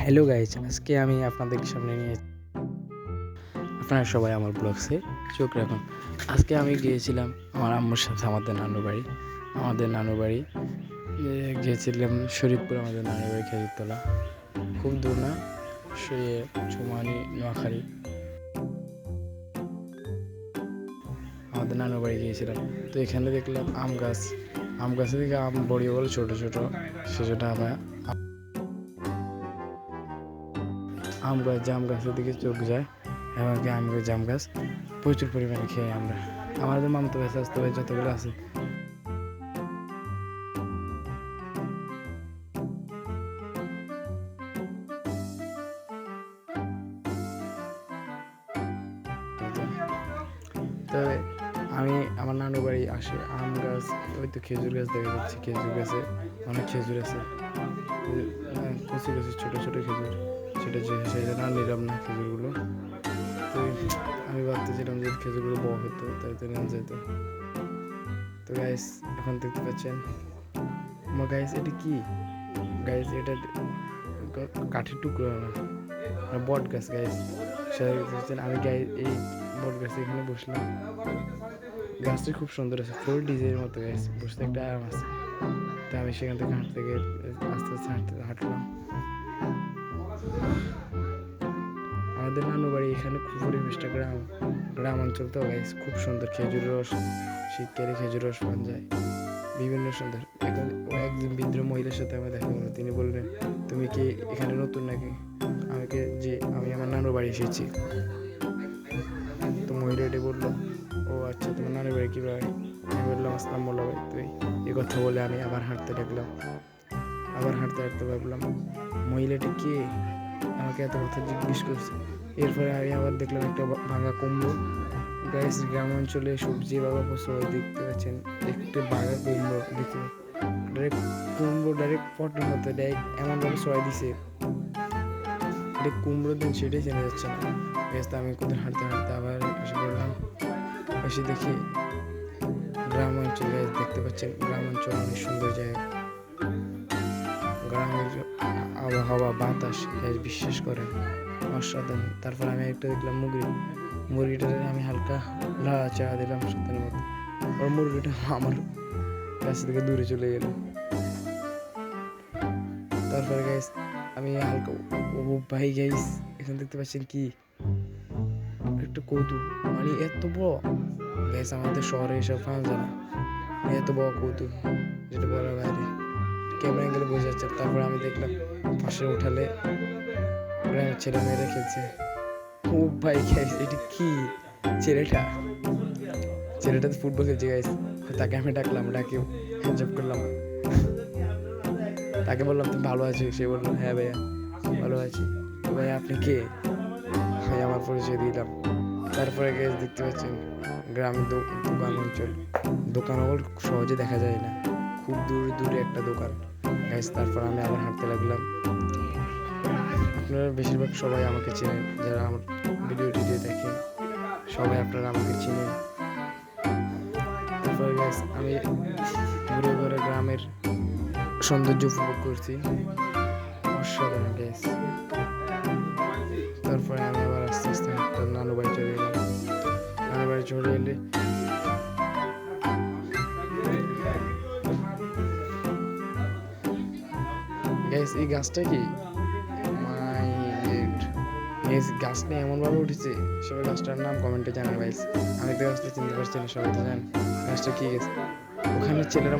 Hello guys, আজকে আমি আপনাদের সামনে নিয়ে আপনারা সবাই আমার ব্লগসে চোখ রাখুন। আজকে আমি গিয়েছিলাম আমার আম্মুর সাথে আমাদের নানুর বাড়ি গিয়েছিলাম শরীফপুর। আমাদের নানুর বাড়ি খেজুরতলা, খুব দূর না, সে চুমানি নোয়াখালী। আমাদের নানুর বাড়ি গিয়েছিলাম, তো এখানে দেখলাম আম গাছের দিকে আম বড় বড় ছোটো ছোটো, সেজন্য আমরা জাম গাছের দিকে চোখ যায় এবং জাম গাছ প্রচুর পরিমাণে খেয়ে আমরা। আমাদের মামতো গাছ আসতে ভাই যতগুলো আছে তবে আমি আমার নানুর বাড়ি আসে আম গাছ, ওই তো খেজুর গাছ দেখা যাচ্ছে, খেজুর গাছে অনেক খেজুর আছে, কচি কচি ছোটো ছোটো খেজুর, সেটা সেই জন্য আর নিলাম না খেজুরগুলো। তো আমি ভাবতেছিলাম যে খেজুরগুলো বড় হতো তাই তো নেওয়া যেত। তো গাইস এখন দেখতে পাচ্ছেন আমার গাইস, এটা কি গাইস, এটা কাঠের টুকরো না, বট গাছ গাইস। আমি গাইস এই বট গাছে এখানে বসলাম, গাছটা খুব সুন্দর আছে, ফুল ডিজাইনের মতো গাইস, বসতে একটা আরাম আছে। তো আমি সেখান থেকে আস্তে আস্তে হাঁটলাম। আমাদের নানু বাড়ি এখানে খুব পরিবেশটা গ্রাম অঞ্চল তো গাইস, খুব সুন্দর। খেজুর রস, শীতকালে খেজুর রস পাওয়া যায়, বিভিন্ন সুন্দর। একদিন বৃদ্ধ মহিলার সাথে আমার দেখা হলো, তিনি বললেন তুমি কি এখানে নতুন নাকি? আমি আমার নানুর বাড়ি এসেছি। তো মহিলাটি বললো, ও আচ্ছা, তোমার নানুর বাড়ি কীভাবে? আমি বললাম আসসালাম মোল্লা ভাই। তো এই কথা বলে আমি আবার হাঁটতে লাগলাম। হাঁটতে ভাবলাম মহিলাটি কে, আমাকে এত কথা জিজ্ঞেস করছে। এরপরে আমি আবার দেখলাম একটা ভাঙা কুমড়ো গাইস। গ্রাম অঞ্চলে সবজি বাবা ফসল দেখতে পাচ্ছেন, একটা ভাঙা কুমড়ো দেখতে, ডাইরেক্ট পটের মতো এমনভাবে সবাই দিছে, এটা কুমড়ো দিন সেটাই চেনা যাচ্ছে না গাইস। আমি কোথায় হাঁটতে আবার এসে পড়লাম, এসে দেখি গ্রাম অঞ্চল গাইস, দেখতে পাচ্ছেন গ্রাম অঞ্চল অনেক সুন্দর জায়গা, গ্রামের আবহাওয়া বাতাস গাইস বিশ্বাস করেন অসাধারণ। তারপর আমি একটা দেখলাম মুরগিটারে আমি হালকা লাড়াচাড়া দিলাম সত্যের মতো, আর মুরগিটা আমার কাছ থেকে দূরে চলে গেল। তারপরে গাইস আমি হালকা ভাই গাইস, এখানে দেখতে পাচ্ছেন কি একটা কৌতুক, মানে এত বড় গাইস, আমাদের শহরে এসব পাওয়া যায় না, এত বড় কৌতুক যেটা বলার বাইরে, ক্যামেরা অ্যাঙ্গেলে বোঝা যাচ্ছে। তারপরে আমি দেখলাম পাশে উঠালে গ্রামের ছেলেমেয়েরা খেলছে। ও ভাই গাইস, এটা কি ছেলেটা তো ফুটবল খেলছে গাইস। তাকে আমি ডাকি হ্যান্ডশেক করলাম, তাকে বললাম তুমি ভালো আছো? সে বললো হ্যাঁ ভাইয়া ভালো আছি। তো ভাই আপনি কে? ভাই আমার পরিচয় দিলাম। তারপরে গাইস দেখতে পাচ্ছেন গ্রামের দোকান অঞ্চল, দোকান সহজে দেখা যায় না, খুব দূরে একটা দোকান গাইস। তারপর আমি আবার হাঁটতে লাগলাম। আপনারা বেশিরভাগ সবাই আমাকে চেনেন, যারা আমার ভিডিওটি দেখেন সবাই আপনারা আমাকে চেনেন। তারপরে গাইস আমি ঘুরে গ্রামের সৌন্দর্য উপভোগ করছি, অসাধারণ গাইস। তারপরে আমি আবার আস্তে আস্তে নানু বাড়ি চলে এলাম। নানু বাড়ি চলে এলে গাইস এই গাছটা কি গাছটা এমনভাবে উঠেছে, সবাই গাছটার নাম কমেন্টে জানান গাইস। আমি তো গাছটা চিনতে পারছি না, সবাই তো জানেন গাছটা কি গাছ। ওখানে ছেলেরা